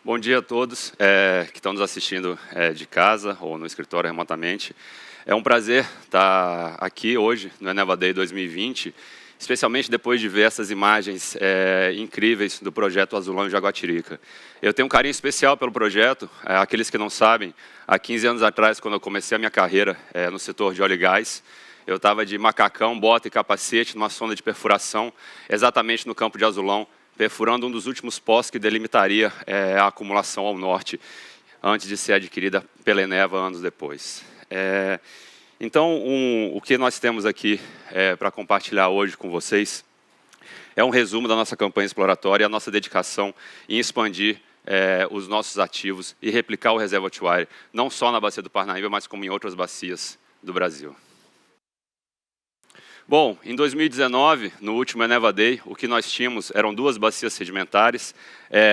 Bom dia a todos que estão nos assistindo de casa ou no escritório remotamente. É um prazer estar aqui hoje no Eneva Day 2020, especialmente depois de ver essas imagens incríveis do projeto Azulão em Jaguatirica. Eu tenho um carinho especial pelo projeto. Aqueles que não sabem, há 15 anos atrás, quando eu comecei a minha carreira no setor de óleo e gás, eu estava de macacão, bota e capacete numa sonda de perfuração, exatamente no campo de Azulão, perfurando um dos últimos poços que delimitaria a acumulação ao norte, antes de ser adquirida pela Eneva anos depois. Então, o que nós temos aqui para compartilhar hoje com vocês é um resumo da nossa campanha exploratória e a nossa dedicação em expandir os nossos ativos e replicar o Reserva Wire, não só na Bacia do Parnaíba, mas como em outras bacias do Brasil. Bom, em 2019, no último Eneva Day, o que nós tínhamos eram duas bacias sedimentares,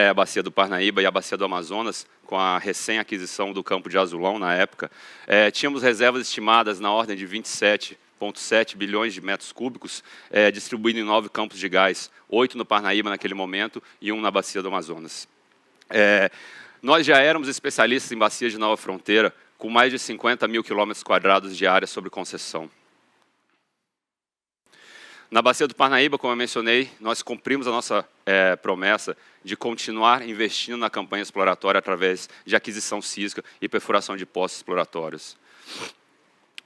a Bacia do Parnaíba e a Bacia do Amazonas, com a recém-aquisição do campo de Azulão na época. Tínhamos reservas estimadas na ordem de 27,7 bilhões de metros cúbicos, distribuídos em 9 campos de gás, 8 no Parnaíba naquele momento e 1 na Bacia do Amazonas. Nós já éramos especialistas em bacias de nova fronteira, com mais de 50 mil quilômetros quadrados de área sob concessão. Na Bacia do Parnaíba, como eu mencionei, nós cumprimos a nossa promessa de continuar investindo na campanha exploratória através de aquisição sísmica e perfuração de poços exploratórios.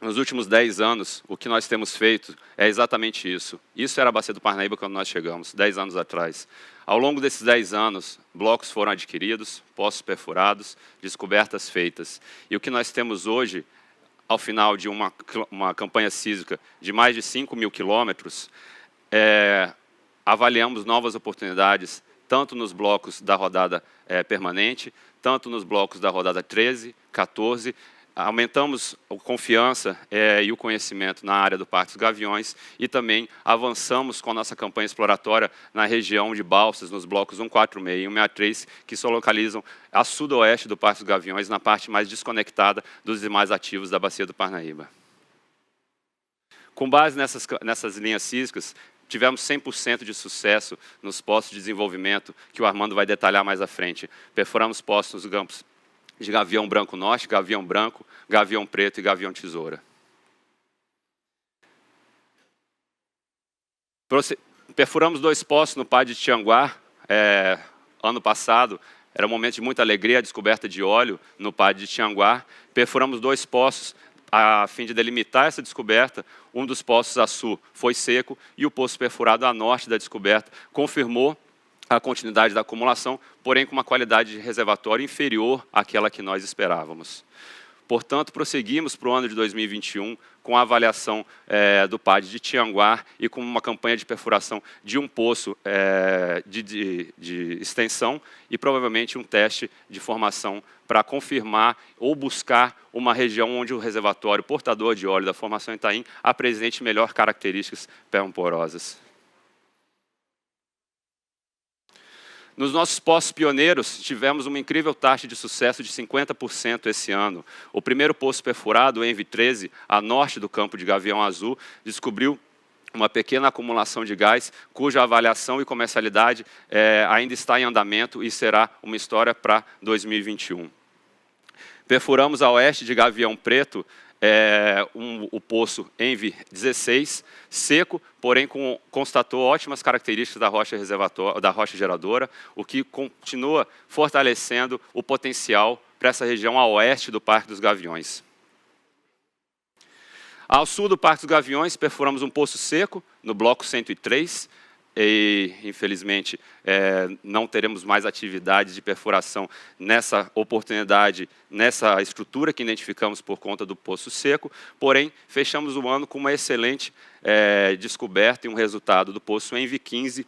Nos últimos 10 anos, o que nós temos feito é exatamente isso. Isso era a Bacia do Parnaíba quando nós chegamos, 10 anos atrás. Ao longo desses 10 anos, blocos foram adquiridos, poços perfurados, descobertas feitas. E o que nós temos hoje, ao final de uma campanha sísmica de mais de 5 mil quilômetros, avaliamos novas oportunidades, tanto nos blocos da rodada permanente, tanto nos blocos da rodada 13, 14, aumentamos a confiança e o conhecimento na área do Parque dos Gaviões e também avançamos com a nossa campanha exploratória na região de Balsas, nos blocos 146 e 163, que se localizam a sudoeste do Parque dos Gaviões, na parte mais desconectada dos demais ativos da Bacia do Parnaíba. Com base nessas linhas sísmicas, tivemos 100% de sucesso nos poços de desenvolvimento, que o Armando vai detalhar mais à frente. Perfuramos poços nos campos de Gavião Branco Norte, Gavião Branco, Gavião Preto e Gavião Tesoura. Perfuramos 2 poços no Padre de Tianguá. Ano passado, era um momento de muita alegria, a descoberta de óleo no Padre de Tianguá. Perfuramos 2 poços a fim de delimitar essa descoberta. Um dos poços a sul foi seco e o poço perfurado a norte da descoberta confirmou a continuidade da acumulação, porém com uma qualidade de reservatório inferior àquela que nós esperávamos. Portanto, prosseguimos para o ano de 2021 com a avaliação do PAD de Tianguá e com uma campanha de perfuração de um poço de extensão e provavelmente um teste de formação para confirmar ou buscar uma região onde o reservatório portador de óleo da formação Itaim apresente melhor características permporosas. Nos nossos poços pioneiros, tivemos uma incrível taxa de sucesso de 50% esse ano. O primeiro poço perfurado, o Envi 13, a norte do campo de Gavião Azul, descobriu uma pequena acumulação de gás, cuja avaliação e comercialidade ainda está em andamento e será uma história para 2021. Perfuramos a oeste de Gavião Preto, o poço Envi 16, seco, porém constatou ótimas características da rocha geradora, o que continua fortalecendo o potencial para essa região a oeste do Parque dos Gaviões. Ao sul do Parque dos Gaviões, perfuramos um poço seco, no bloco 103, e, infelizmente, não teremos mais atividades de perfuração nessa oportunidade, nessa estrutura que identificamos por conta do poço seco, porém, fechamos o ano com uma excelente descoberta e um resultado do poço Envi 15,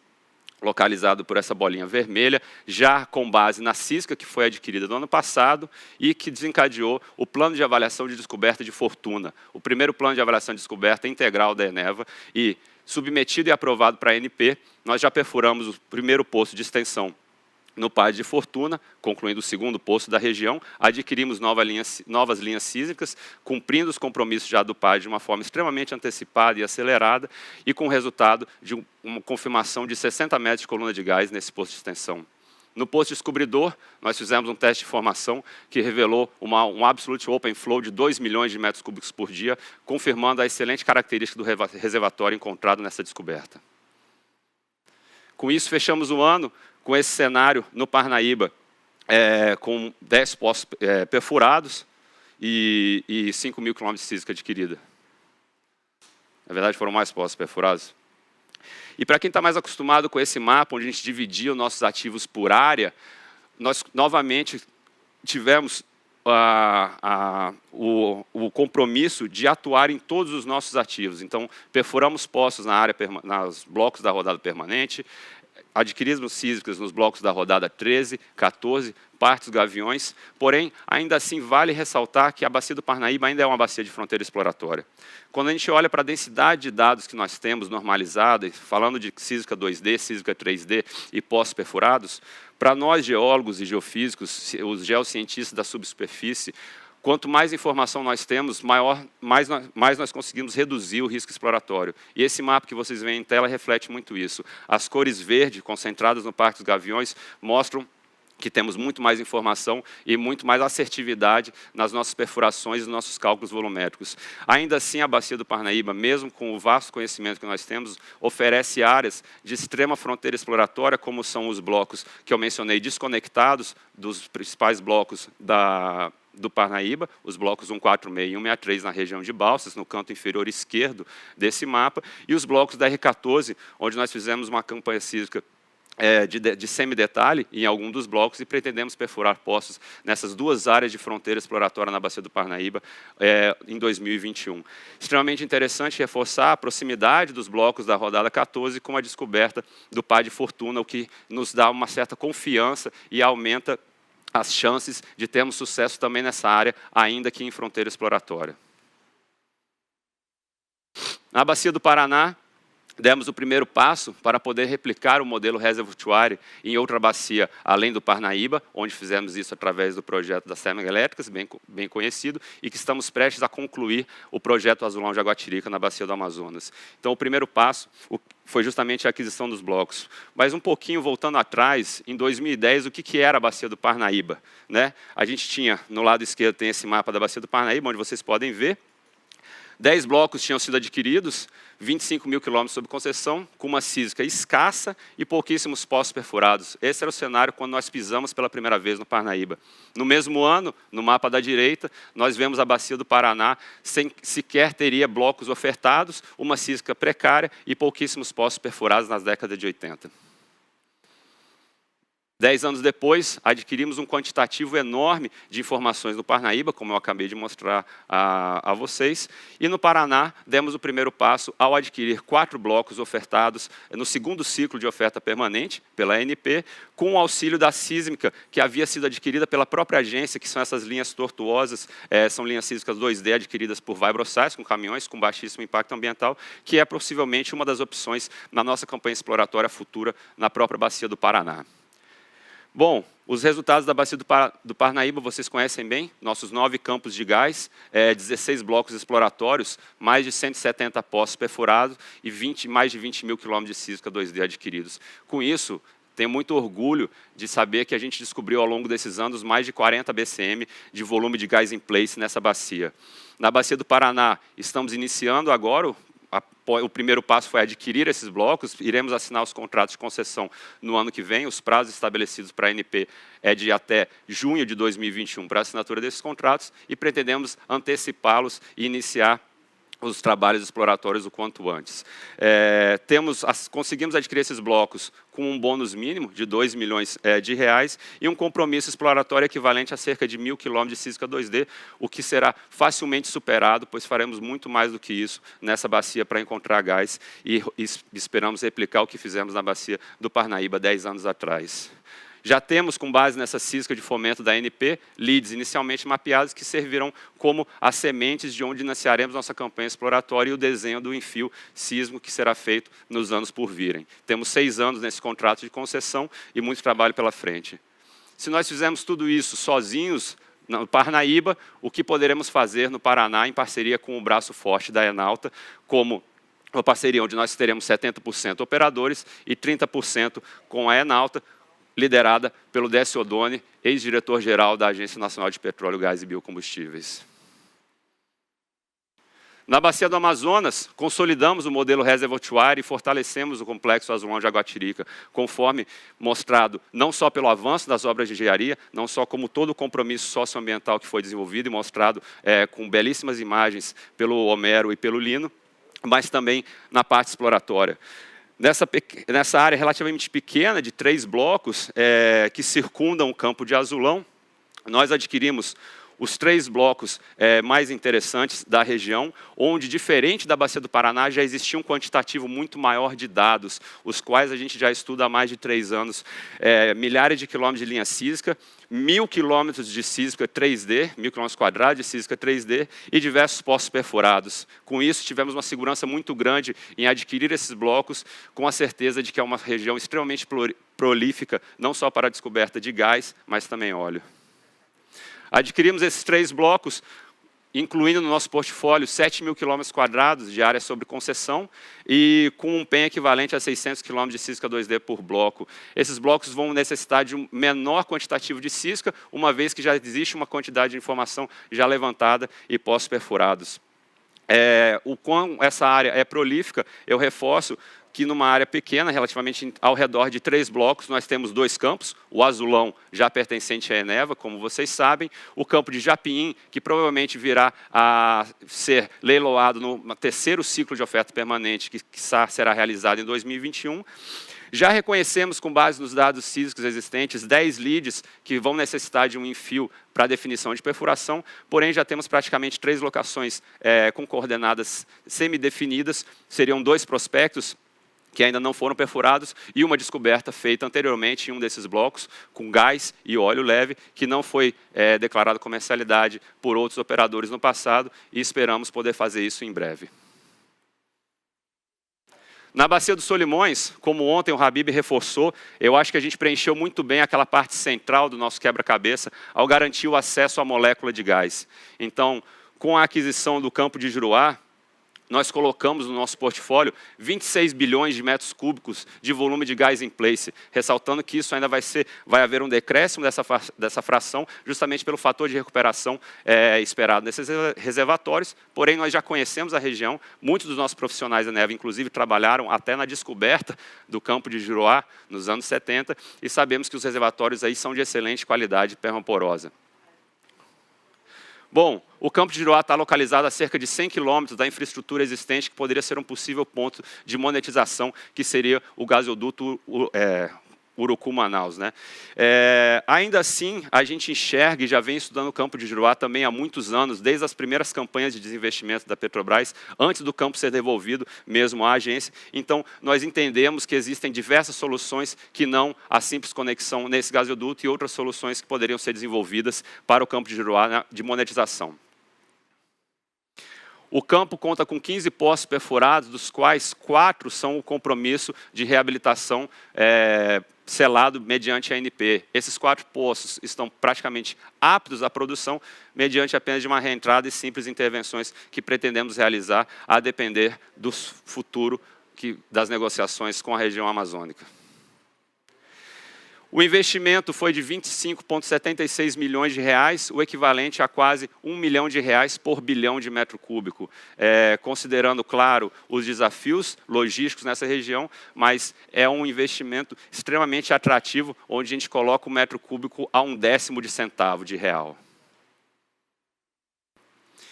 localizado por essa bolinha vermelha, já com base na cisca que foi adquirida no ano passado e que desencadeou o plano de avaliação de descoberta de Fortuna, o primeiro plano de avaliação de descoberta integral da Eneva, e submetido e aprovado para a ANP, nós já perfuramos o primeiro poço de extensão no PAD de Fortuna, concluindo o segundo poço da região, adquirimos novas linhas sísmicas, cumprindo os compromissos já do PAD de uma forma extremamente antecipada e acelerada, e com o resultado de uma confirmação de 60 metros de coluna de gás nesse poço de extensão. No posto descobridor, nós fizemos um teste de formação que revelou um absolute open flow de 2 milhões de metros cúbicos por dia, confirmando a excelente característica do reservatório encontrado nessa descoberta. Com isso, fechamos o ano com esse cenário no Parnaíba, com 10 poços perfurados e 5 mil quilômetros de sísmica adquirida. Na verdade, foram mais poços perfurados. E para quem está mais acostumado com esse mapa, onde a gente dividia os nossos ativos por área, nós novamente tivemos o compromisso de atuar em todos os nossos ativos. Então, perfuramos poços nos blocos da rodada permanente, adquirimos sísmicas nos blocos da rodada 13, 14, partes gaviões, porém, ainda assim, vale ressaltar que a bacia do Parnaíba ainda é uma bacia de fronteira exploratória. Quando a gente olha para a densidade de dados que nós temos normalizada, falando de sísmica 2D, sísmica 3D e poços perfurados, para nós, geólogos e geofísicos, os geocientistas da subsuperfície, quanto mais informação nós temos, mais nós conseguimos reduzir o risco exploratório. E esse mapa que vocês veem em tela reflete muito isso. As cores verde, concentradas no Parque dos Gaviões, mostram que temos muito mais informação e muito mais assertividade nas nossas perfurações e nos nossos cálculos volumétricos. Ainda assim, a bacia do Parnaíba, mesmo com o vasto conhecimento que nós temos, oferece áreas de extrema fronteira exploratória, como são os blocos que eu mencionei, desconectados dos principais blocos do Parnaíba, os blocos 146 e 163 na região de Balsas, no canto inferior esquerdo desse mapa, e os blocos da R14, onde nós fizemos uma campanha sísmica de semidetalhe em algum dos blocos e pretendemos perfurar poços nessas duas áreas de fronteira exploratória na bacia do Parnaíba em 2021. Extremamente interessante reforçar a proximidade dos blocos da rodada 14 com a descoberta do Pá de Fortuna, o que nos dá uma certa confiança e aumenta as chances de termos sucesso também nessa área, ainda que em fronteira exploratória. Na bacia do Paraná, demos o primeiro passo para poder replicar o modelo reservoir em outra bacia, além do Parnaíba, onde fizemos isso através do projeto das termoelétricas, bem conhecido, e que estamos prestes a concluir o projeto Azulão de Aguatirica na bacia do Amazonas. Então, o primeiro passo foi justamente a aquisição dos blocos. Mas um pouquinho voltando atrás, em 2010, o que era a bacia do Parnaíba, né? A gente tinha, no lado esquerdo tem esse mapa da bacia do Parnaíba, onde vocês podem ver, 10 blocos tinham sido adquiridos, 25 mil quilômetros sob concessão, com uma sísmica escassa e pouquíssimos poços perfurados. Esse era o cenário quando nós pisamos pela primeira vez no Parnaíba. No mesmo ano, no mapa da direita, nós vemos a bacia do Paraná, sem sequer teria blocos ofertados, uma sísmica precária e pouquíssimos poços perfurados nas décadas de 80. 10 anos depois, adquirimos um quantitativo enorme de informações no Parnaíba, como eu acabei de mostrar a vocês, e no Paraná demos o primeiro passo ao adquirir 4 blocos ofertados no segundo ciclo de oferta permanente, pela ANP, com o auxílio da sísmica, que havia sido adquirida pela própria agência, que são essas linhas tortuosas, são linhas sísmicas 2D adquiridas por Vibrossais, com caminhões com baixíssimo impacto ambiental, que é possivelmente uma das opções na nossa campanha exploratória futura na própria bacia do Paraná. Bom, os resultados da bacia do Parnaíba vocês conhecem bem, nossos 9 campos de gás, 16 blocos exploratórios, mais de 170 poços perfurados e mais de 20 mil quilômetros de sísmica 2D adquiridos. Com isso, tenho muito orgulho de saber que a gente descobriu ao longo desses anos mais de 40 BCM de volume de gás in place nessa bacia. Na bacia do Paraná, estamos iniciando agora o primeiro passo foi adquirir esses blocos, iremos assinar os contratos de concessão no ano que vem, os prazos estabelecidos para a ANP é de até junho de 2021 para a assinatura desses contratos e pretendemos antecipá-los e iniciar os trabalhos exploratórios o quanto antes. Conseguimos adquirir esses blocos com um bônus mínimo de 2 milhões de reais e um compromisso exploratório equivalente a cerca de 1.000 quilômetros de sísmica 2D, o que será facilmente superado, pois faremos muito mais do que isso nessa bacia para encontrar gás e esperamos replicar o que fizemos na bacia do Parnaíba 10 anos atrás. Já temos, com base nessa sísmica de fomento da ANP, leads inicialmente mapeados que servirão como as sementes de onde iniciaremos nossa campanha exploratória e o desenho do enfio sísmico que será feito nos anos por virem. Temos 6 anos nesse contrato de concessão e muito trabalho pela frente. Se nós fizermos tudo isso sozinhos, no Parnaíba, o que poderemos fazer no Paraná em parceria com o braço forte da Enalta, como uma parceria onde nós teremos 70% operadores e 30% com a Enalta, liderada pelo Décio Oddone, ex-diretor-geral da Agência Nacional de Petróleo, Gás e Biocombustíveis. Na Bacia do Amazonas, consolidamos o modelo reservoir e fortalecemos o Complexo Azulão de Jaguatirica, conforme mostrado não só pelo avanço das obras de engenharia, não só como todo o compromisso socioambiental que foi desenvolvido e mostrado com belíssimas imagens pelo Homero e pelo Lino, mas também na parte exploratória. Nessa área relativamente pequena, de 3 blocos que circundam o campo de Azulão, nós adquirimos os 3 blocos mais interessantes da região, onde, diferente da Bacia do Paraná, já existia um quantitativo muito maior de dados, os quais a gente já estuda há mais de 3 anos. Milhares de quilômetros de linha sísmica, 1.000 quilômetros de sísmica 3D, 1.000 quilômetros quadrados de sísmica 3D e diversos poços perfurados. Com isso, tivemos uma segurança muito grande em adquirir esses blocos, com a certeza de que é uma região extremamente prolífica, não só para a descoberta de gás, mas também óleo. Adquirimos esses 3 blocos, incluindo no nosso portfólio 7.000 quilômetros quadrados de área sob concessão e com um PEM equivalente a 600 quilômetros de sísmica 2D por bloco. Esses blocos vão necessitar de um menor quantitativo de sísmica, uma vez que já existe uma quantidade de informação já levantada e poços perfurados. O quão essa área é prolífica, eu reforço que numa área pequena, relativamente ao redor de 3 blocos, nós temos 2 campos, o Azulão, já pertencente à Eneva, como vocês sabem, o campo de Japim, que provavelmente virá a ser leiloado no 3º ciclo de oferta permanente, que será realizado em 2021. Já reconhecemos, com base nos dados sísmicos existentes, 10 leads que vão necessitar de um enfio para definição de perfuração, porém já temos praticamente 3 locações com coordenadas semidefinidas, seriam 2 prospectos, que ainda não foram perfurados, e uma descoberta feita anteriormente em um desses blocos, com gás e óleo leve, que não foi declarada comercialidade por outros operadores no passado, e esperamos poder fazer isso em breve. Na Bacia dos Solimões, como ontem o Habib reforçou, eu acho que a gente preencheu muito bem aquela parte central do nosso quebra-cabeça ao garantir o acesso à molécula de gás. Então, com a aquisição do campo de Juruá, nós colocamos no nosso portfólio 26 bilhões de metros cúbicos de volume de gás in place, ressaltando que isso ainda vai haver um decréscimo dessa fração, justamente pelo fator de recuperação esperado nesses reservatórios, porém nós já conhecemos a região, muitos dos nossos profissionais da Eneva, inclusive, trabalharam até na descoberta do campo de Juruá, nos anos 70, e sabemos que os reservatórios aí são de excelente qualidade permaporosa. Bom, o campo de Juruá está localizado a cerca de 100 quilômetros da infraestrutura existente, que poderia ser um possível ponto de monetização, que seria o gasoduto Urucu-Manaus, né? Ainda assim, a gente enxerga e já vem estudando o campo de Juruá também há muitos anos, desde as primeiras campanhas de desinvestimento da Petrobras, antes do campo ser devolvido mesmo à agência. Então, nós entendemos que existem diversas soluções que não a simples conexão nesse gasoduto e outras soluções que poderiam ser desenvolvidas para o campo de Juruá, né, de monetização. O campo conta com 15 poços perfurados, dos quais 4 são o compromisso de reabilitação selado mediante a ANP. Esses 4 poços estão praticamente aptos à produção, mediante apenas de uma reentrada e simples intervenções que pretendemos realizar, a depender do futuro das negociações com a região amazônica. O investimento foi de 25,76 milhões de reais, o equivalente a quase R$1 milhão por bilhão de metro cúbico, considerando, claro, os desafios logísticos nessa região, mas é um investimento extremamente atrativo, onde a gente coloca o metro cúbico a 1/10 de centavo de real.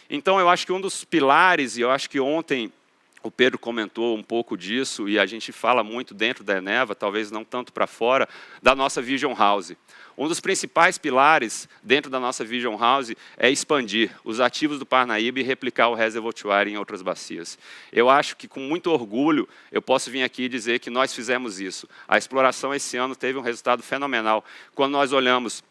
Então, eu acho que um dos pilares, e eu acho que ontem o Pedro comentou um pouco disso, e a gente fala muito dentro da Eneva, talvez não tanto para fora, da nossa Vision House. Um dos principais pilares dentro da nossa Vision House é expandir os ativos do Parnaíba e replicar o reservoir em outras bacias. Eu acho que, com muito orgulho, eu posso vir aqui e dizer que nós fizemos isso. A exploração esse ano teve um resultado fenomenal. Quando nós olhamos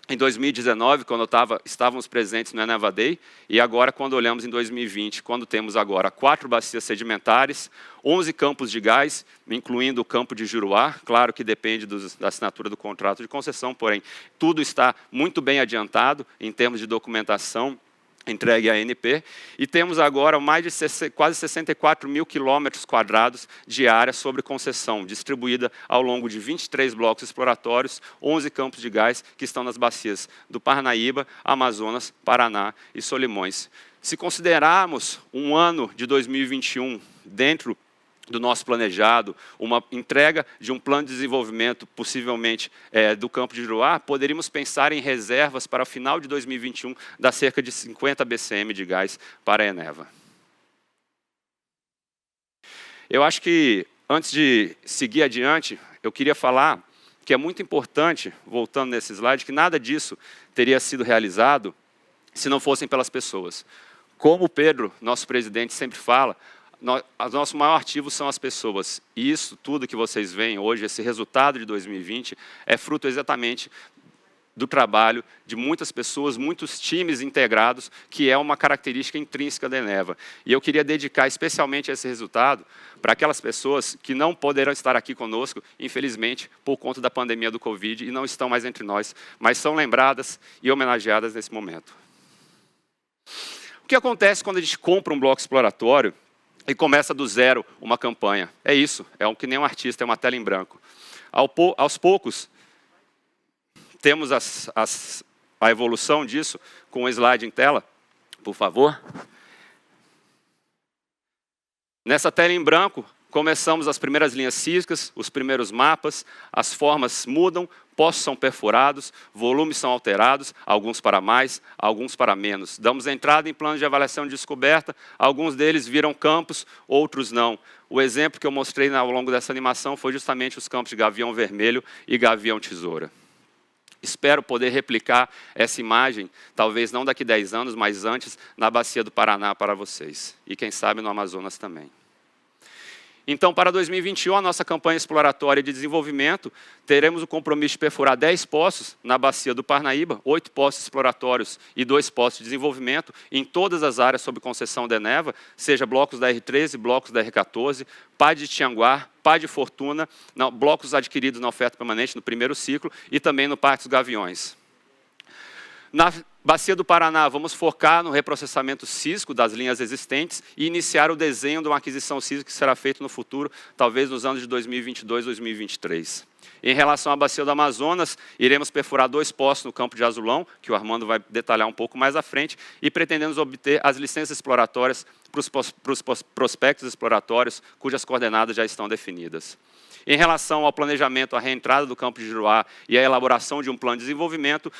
em 2019, quando estávamos presentes no Eneva Day, e agora quando olhamos em 2020, quando temos agora 4 bacias sedimentares, 11 campos de gás, incluindo o campo de Juruá, claro que depende da assinatura do contrato de concessão, porém, tudo está muito bem adiantado em termos de documentação entregue à ANP, e temos agora mais de quase 64 mil quilômetros quadrados de área sob concessão, distribuída ao longo de 23 blocos exploratórios, 11 campos de gás que estão nas bacias do Parnaíba, Amazonas, Paraná e Solimões. Se considerarmos um ano de 2021 dentro do nosso planejado, uma entrega de um plano de desenvolvimento, possivelmente do campo de Juruá, poderíamos pensar em reservas para o final de 2021 dar cerca de 50 BCM de gás para a Eneva. Eu acho que, antes de seguir adiante, eu queria falar que é muito importante, voltando nesse slide, que nada disso teria sido realizado se não fossem pelas pessoas. Como o Pedro, nosso presidente, sempre fala, nosso maior ativo são as pessoas. E isso tudo que vocês veem hoje, esse resultado de 2020, é fruto exatamente do trabalho de muitas pessoas, muitos times integrados, que é uma característica intrínseca da Eneva. E eu queria dedicar especialmente esse resultado para aquelas pessoas que não poderão estar aqui conosco, infelizmente, por conta da pandemia do Covid, e não estão mais entre nós, mas são lembradas e homenageadas nesse momento. O que acontece quando a gente compra um bloco exploratório e começa do zero uma campanha? É isso, é o que nem um artista, é uma tela em branco. Aos poucos, temos a evolução disso, com o slide em tela, por favor. Nessa tela em branco, começamos as primeiras linhas físicas, os primeiros mapas, as formas mudam, poços são perfurados, volumes são alterados, alguns para mais, alguns para menos. Damos entrada em planos de avaliação de descoberta, alguns deles viram campos, outros não. O exemplo que eu mostrei ao longo dessa animação foi justamente os campos de gavião vermelho e gavião tesoura. Espero poder replicar essa imagem, talvez não daqui a 10 anos, mas antes, na Bacia do Paraná para vocês. E quem sabe no Amazonas também. Então, para 2021, a nossa campanha exploratória de desenvolvimento, teremos o compromisso de perfurar 10 poços na Bacia do Parnaíba, 8 poços exploratórios e 2 poços de desenvolvimento, em todas as áreas sob concessão da Eneva, seja blocos da R13, blocos da R14, Pá de Tianguá, Pá de Fortuna, blocos adquiridos na oferta permanente no primeiro ciclo e também no Parque dos Gaviões. Na Bacia do Paraná, vamos focar no reprocessamento sísmico das linhas existentes e iniciar o desenho de uma aquisição sísmica que será feita no futuro, talvez nos anos de 2022 e 2023. Em relação à Bacia do Amazonas, iremos perfurar 2 poços no campo de Azulão, que o Armando vai detalhar um pouco mais à frente, e pretendemos obter as licenças exploratórias para os prospectos exploratórios, cujas coordenadas já estão definidas. Em relação ao planejamento, a reentrada do campo de Juruá e a elaboração de um plano de desenvolvimento,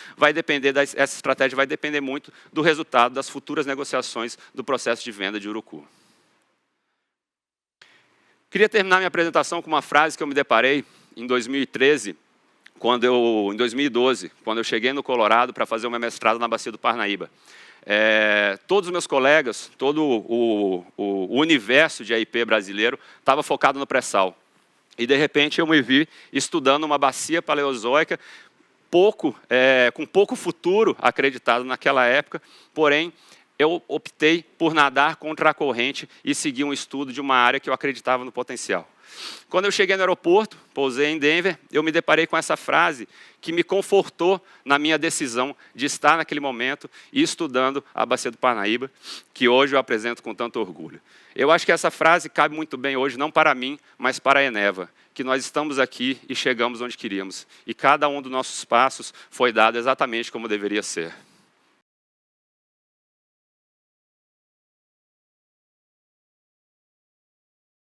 essa estratégia vai depender muito do resultado das futuras negociações do processo de venda de Urucu. Queria terminar minha apresentação com uma frase que eu me deparei em 2012, quando eu cheguei no Colorado para fazer o meu mestrado na Bacia do Parnaíba. Todos os meus colegas, todo o universo de AIP brasileiro estava focado no pré-sal. E, de repente, eu me vi estudando uma bacia paleozoica com pouco futuro acreditado naquela época, porém, eu optei por nadar contra a corrente e seguir um estudo de uma área que eu acreditava no potencial. Quando eu cheguei no aeroporto, pousei em Denver, eu me deparei com essa frase que me confortou na minha decisão de estar naquele momento e estudando a Bacia do Parnaíba, que hoje eu apresento com tanto orgulho. Eu acho que essa frase cabe muito bem hoje, não para mim, mas para a Eneva, que nós estamos aqui e chegamos onde queríamos. E cada um dos nossos passos foi dado exatamente como deveria ser.